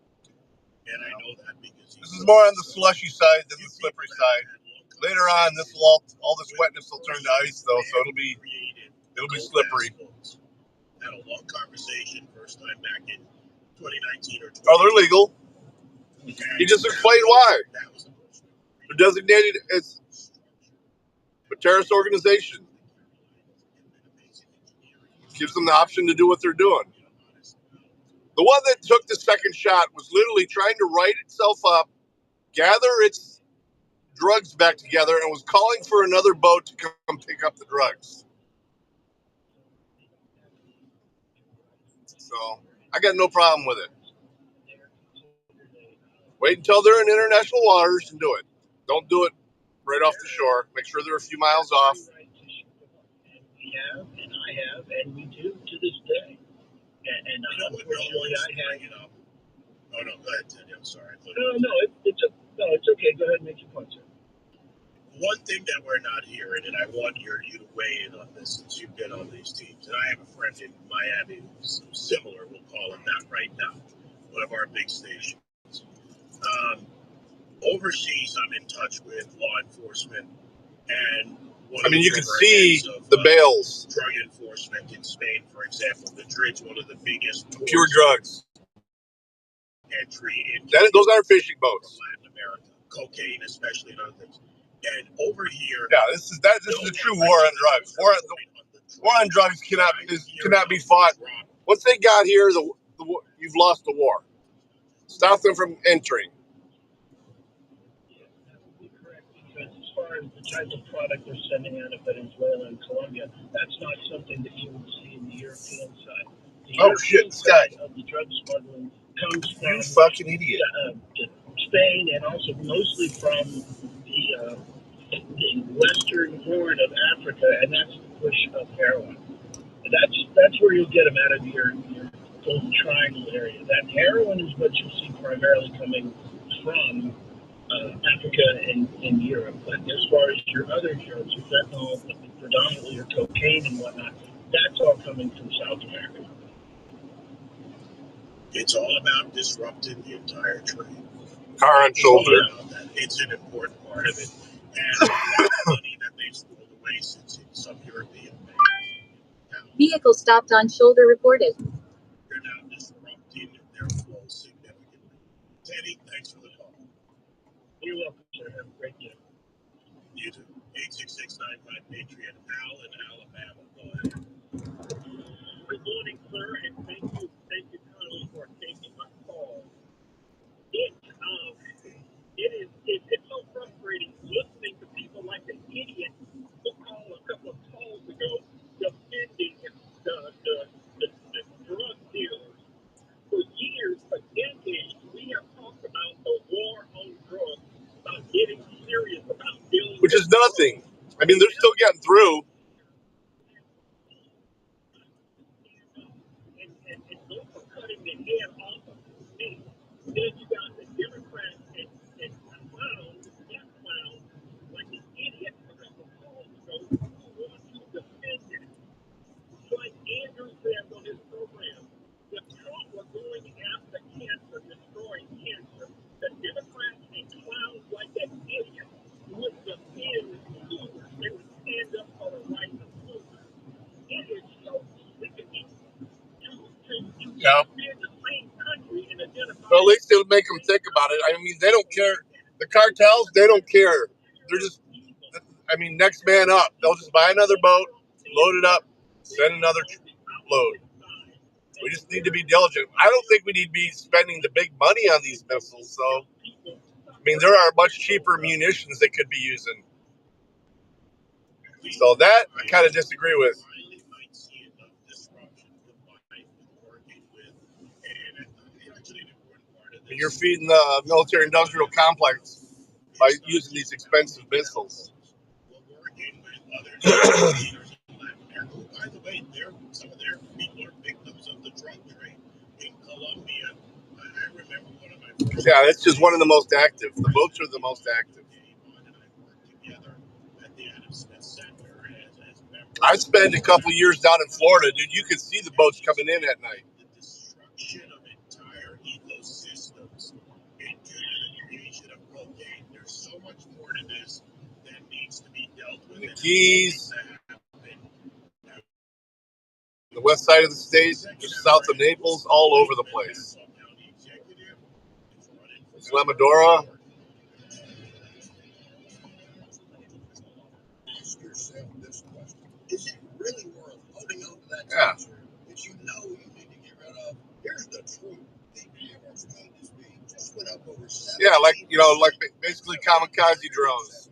And I know that because this is more on the slushy side than the slippery side. Later on, this will all this wetness will turn to ice, though, so it'll be slippery. Had a long conversation first time back in 2019 or 20. Oh, they're legal. You just explained why. They're designated as a terrorist organization. Gives them the option to do what they're doing. The one that took the second shot was literally trying to right itself up, gather its drugs back together, and was calling for another boat to come pick up the drugs. So I got no problem with it. Wait until they're in international waters and do it. Don't do it right off the shore. Make sure they're a few miles off. We have, and I have, and we do to this day. And unfortunately, I had. Oh no, go ahead, Teddy. I'm sorry. It's okay. Go ahead and make your point, sir. One thing that we're not hearing, and I want you to weigh in on this since you've been on these teams, and I have a friend in Miami who's similar, we'll call him that right now, one of our big stations. Overseas, I'm in touch with law enforcement, and you can see the bales. Drug enforcement in Spain, for example, Madrid's one of the biggest pure drugs entry in. Those aren't fishing boats. Latin America, cocaine, especially, and other things. And over here, this is a true war on drugs. War on drugs cannot be fought. Once they got here, you've lost the war. Stop them from entering. Because as far as the type of product they're sending out of Venezuela and Colombia, that's not something that you would see in the European side. The European side of the drug smuggling comes from you fucking idiot. Spain and also mostly from the western horn of Africa, and that's the push of heroin. That's where you'll get them out of your Golden Triangle area. That heroin is what you'll see primarily coming from Africa and Europe. But as far as your other drugs, your fentanyl, predominantly your cocaine and whatnot, that's all coming from South America. It's all about disrupting the entire trade. Car on shoulder. It's an important part of it. And the money that they've stolen away since in some European banks. Vehicle stopped on shoulder reported. They're now disrupting their flow significantly. Teddy, thanks for the call. You're welcome, sir. Have a great day. You too. 866 695 Patriot. Al in Alabama. Go ahead. Good morning, sir, and thank you kindly for taking my call. It's so frustrating listening to people like the idiot who called a couple of calls ago defending the drug dealers. For years, for decades, we have talked about the war on drugs, about getting serious about dealing which with is nothing. I mean, they're still getting through. and those are cutting the head off of me. Then you got the Democrats and clowns, black clowns, like the idiot a couple of calls ago, who want to defend it. Like Andrew said on his program, if Trump were going after cancer, destroying cancer, the Democrats and clowns like that idiot would defend consumers. They would stand up for the rights of consumers. It is so sickening to Yeah. be in the same country and identify. But at least it'll make them think about it. I mean, they don't care. The cartels, they don't care. They're just, I mean, next man up. They'll just buy another boat, load it up, send another load. We just need to be diligent. I don't think we need to be spending the big money on these missiles. So, I mean, there are much cheaper munitions they could be using. So that I kind of disagree with. You're feeding the military-industrial complex by using these expensive missiles. By the way, some of their people are victims of the drug trade in Colombia. I remember one of my first. Yeah, that's just one of the most active. The boats are the most active. I spent a couple years down in Florida, dude. You could see the boats coming in at night. The destruction of entire ecosystems and the creation of cocaine. There's so much more to this that needs to be dealt with. The Keys, the west side of the state, just south of Naples, all over the place. Slamadora. Ask yourself this question. Is it really worth holding on to that Yeah. that you know you need to get rid of? Here's the truth. The average maintenance fee just went up over 7%. Yeah, like basically kamikaze drones.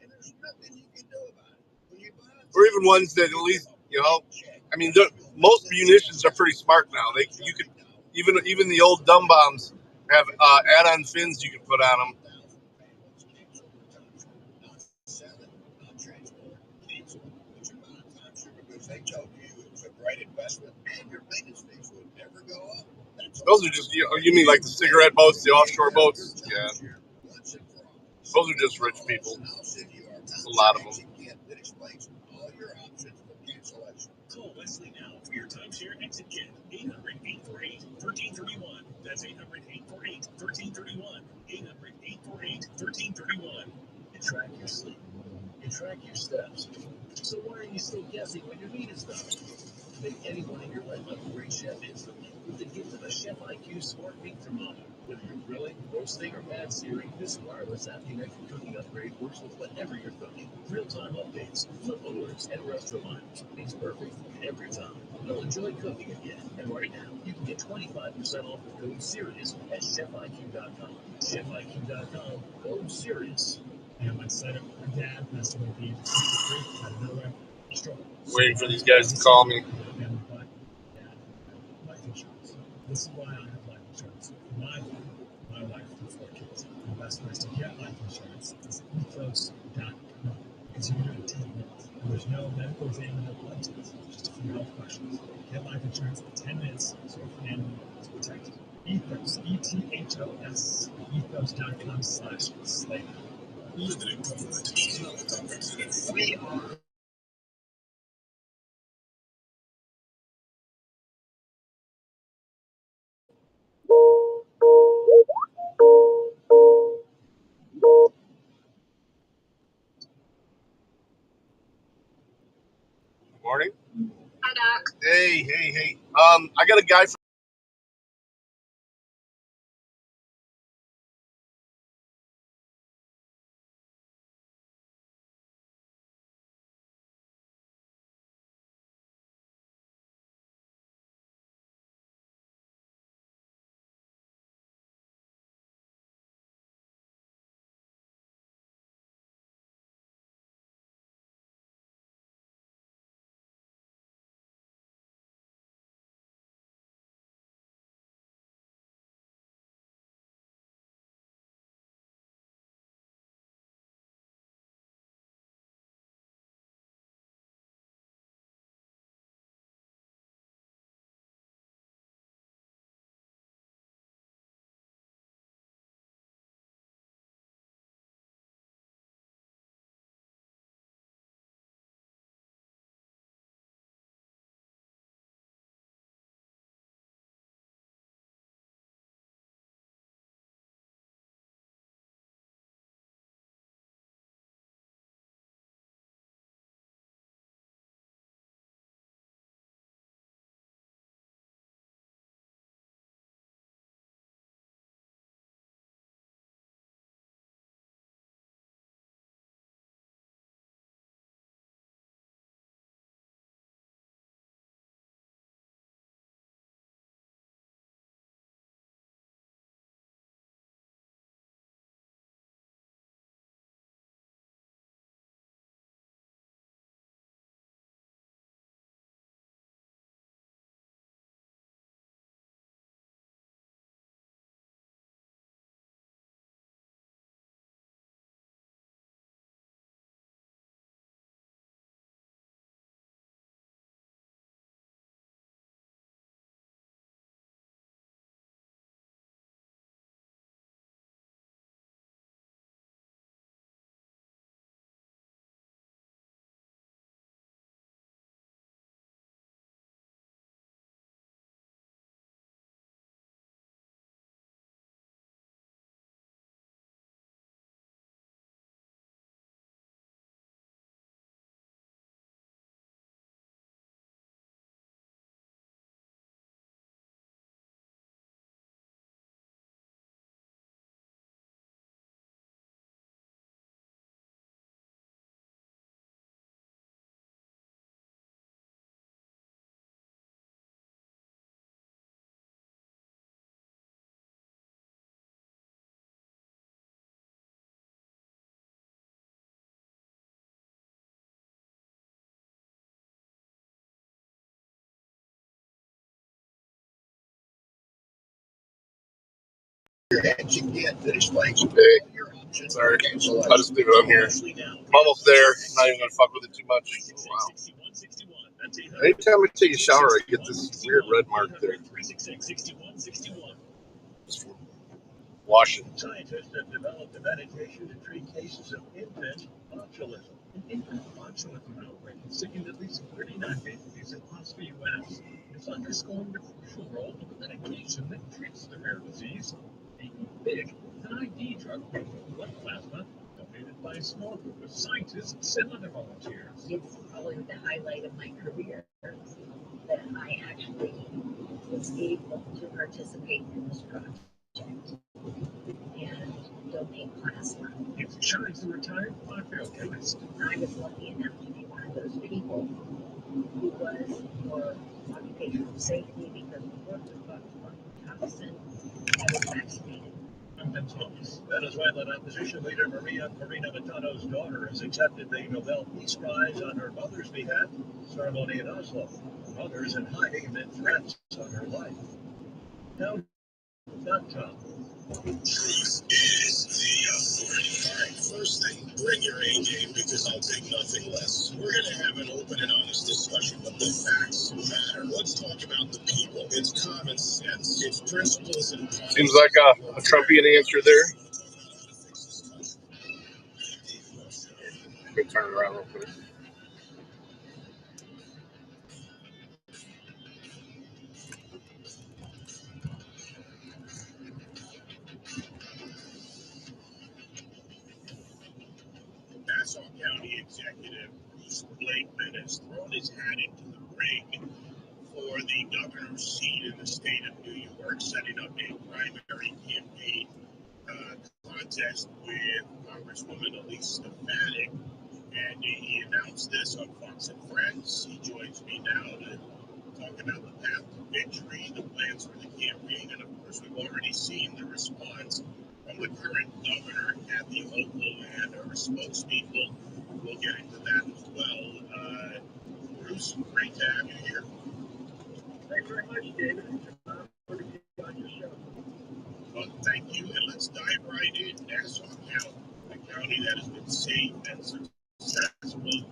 And there's nothing you can do about it. When you buy Or even ones that at least, I mean, most munitions are pretty smart now. You could even the old dumb bombs have add-on fins you can put on them. because they told you it was a great investment and your maintenance fees would never go up. Those are just, you mean like the cigarette boats, the offshore boats? Yeah. Those are just rich people. There's a lot of them. That explains all your options for cancellation. Call Wesley now for your timeshare exit kit. 800-848-1331. That's 800-848-1331. 800-848-1331. You track your sleep. You track your steps. So why are you still guessing when your meat is done? Make anyone in your life a great chef instantly with the gift of a Chef IQ Smart Meat Thermometer. Whether you're grilling, roasting, or bad searing, this wireless Accu-Connected cooking upgrade works with whatever you're cooking. Real-time updates, flip alerts, and rest reminders. It's perfect every time. You'll enjoy cooking again. And right now, you can get 25% off with code SERIOUS at chefiq.com. chefiq.com, code SERIOUS. And my setup, my dad passed away at the age of 63 out of nowhere. Waiting for these guys to call me. Life insurance. This is why I have life insurance. My wife, and 4 kids. The best place to get life insurance is inDOCtriNATIONlive. Because you can do it in 10 minutes. And there's no medical exam and no blood tests. Just a few health questions. Get life insurance in 10 minutes so your family is protected. Ethos, ETHOS, ethos.com/slave. Limited coverage. We are. Morning. Hi, Doc. Hey. I got a guy from and you get that explains Hey, all your options. sorry. I'll just leave it on here. I'm almost there. Not even going to fuck with it too much. Oh, wow. Anytime I take a shower, I get this weird red mark there. Just from washing. Scientists have developed a medication to treat cases of infant botulism. An infant botulism outbreak has sickened at least 39 babies across the U.S. It's underscoring the crucial role of the medication that treats the rare disease. Making big, an ID drug made from blood plasma donated by a small group of scientists and other volunteers. It's probably the highlight of my career that I actually was able to participate in this project and donate plasma. It's Shari's a retired biochemist. I was lucky enough to be one of those people who was for occupational safety because the work was about toxin. I was vaccinated. Venezuelan opposition leader Marina Matano's daughter has accepted the Nobel Peace Prize on her mother's behalf. Ceremony in Oslo. Mothers in hiding amid threats on her life. Now, not Trump. Truth is the authority. All right, first thing, bring your A game because I'll take nothing less. We're going to have an open and honest discussion, but the facts matter. Let's talk about the people. It's common sense. It's principles and policies. Seems like a Trumpian answer there. I'm going to turn it around real quick. Nassau County Executive Bruce Blakeman has thrown his hat into the ring for the governor's seat in the state of New York, setting up a primary campaign contest with Congresswoman Elise Stefanik. And he announced this on Fox and Friends. He joins me now to talk about the path to victory, the plans for the campaign, and of course we've already seen the response from the current governor, Kathy Hochul, and her spokespeople. We'll get into that as well. Bruce, great to have you here. Thanks very much, David. Good to be on your show. Well, thank you, and let's dive right in. Nassau County, a county that has been safe and successful,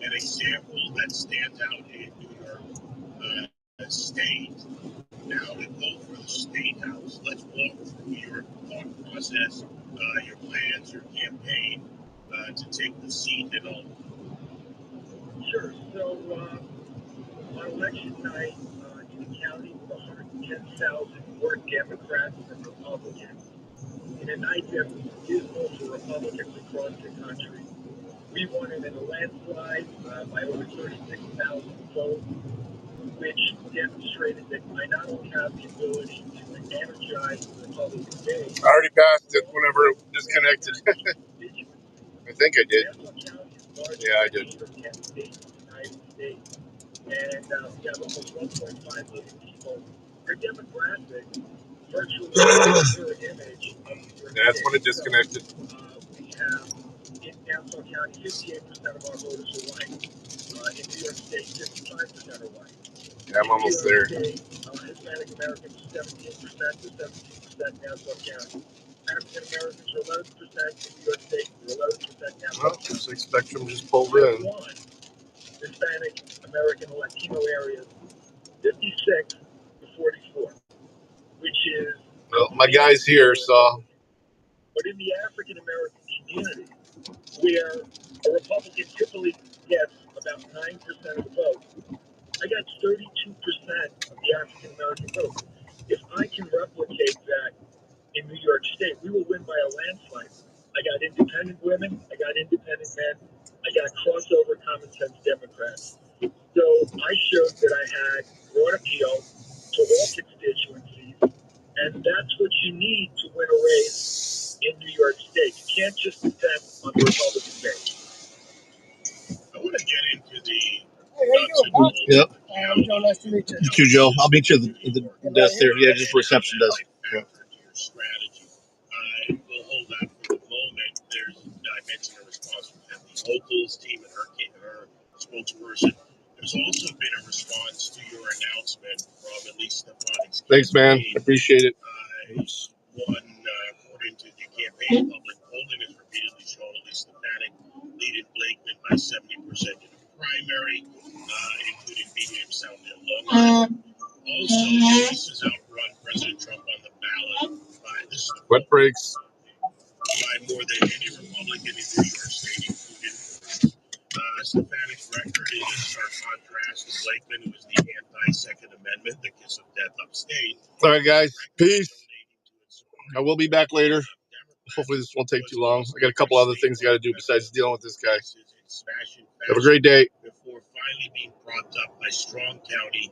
an example that stands out in New York State. Now to go for the State House, let's walk through your thought process, your plans, your campaign to take the seat and all. Sure. So on election night in a county with 110,000 more Democrats than Republicans, in a night that was dismal for Republicans across the country, we won it in a landslide by over 36,000 votes, which demonstrated that I not only have the ability to energize the Republican base. I already passed it whenever it disconnected. I think I did. Yeah, I did. And we have almost 1.5 million people. Our demographic virtually mirror image of New York That's State. when it disconnected. We have in Nassau County 58% of our voters are white. In New York State, 55% are white. Yeah, I'm almost there. Hispanic Americans are 17% to 17% Nassau County. African Americans are 11% in New York State, 11% Nassau Well, County. looks like Spectrum just pulled in. Hispanic American and Latino areas, 56 to 44, which is. Well, my guy's here, so. But in the African American community, where a Republican typically gets about 9% of the vote, I got 32% of the African American vote. If I can replicate that in New York State, we will win by a landslide. I got independent women, I got independent men, I got crossover common sense Democrats. So I showed that I had broad appeal to all constituencies, and that's what you need to win a race in New York State. You can't just depend on the Republican base. I want to get into the. Hey, how you doing, Yep. I'm Joe. Nice to meet you. You too, Joe. I'll meet you at the desk there. Yeah, just reception desk. Yeah. Strategy. We'll hold that for the moment. I mentioned a response from Kathy Hochul's team and her spokesperson. There's also been a response to your announcement from Elise Stefanik's campaign. Thanks, man. I appreciate it. One Campaign public polling has repeatedly shown at least Stefanik leading Blakeman by 70% in the primary, including beating him soundly in Long Island. Also, Scalise has outrun President Trump on the ballot by this is Wet breaks. by more than any Republican in New York State, including Stefanik's record is in stark contrast to Blakeman, who is the anti-Second Amendment, the kiss of death upstate. All right, guys. Peace. I will be back later. Hopefully this won't take too long. I got a couple other things I got to do besides dealing with this guy. Have a great day. Before finally being propped up by Strong County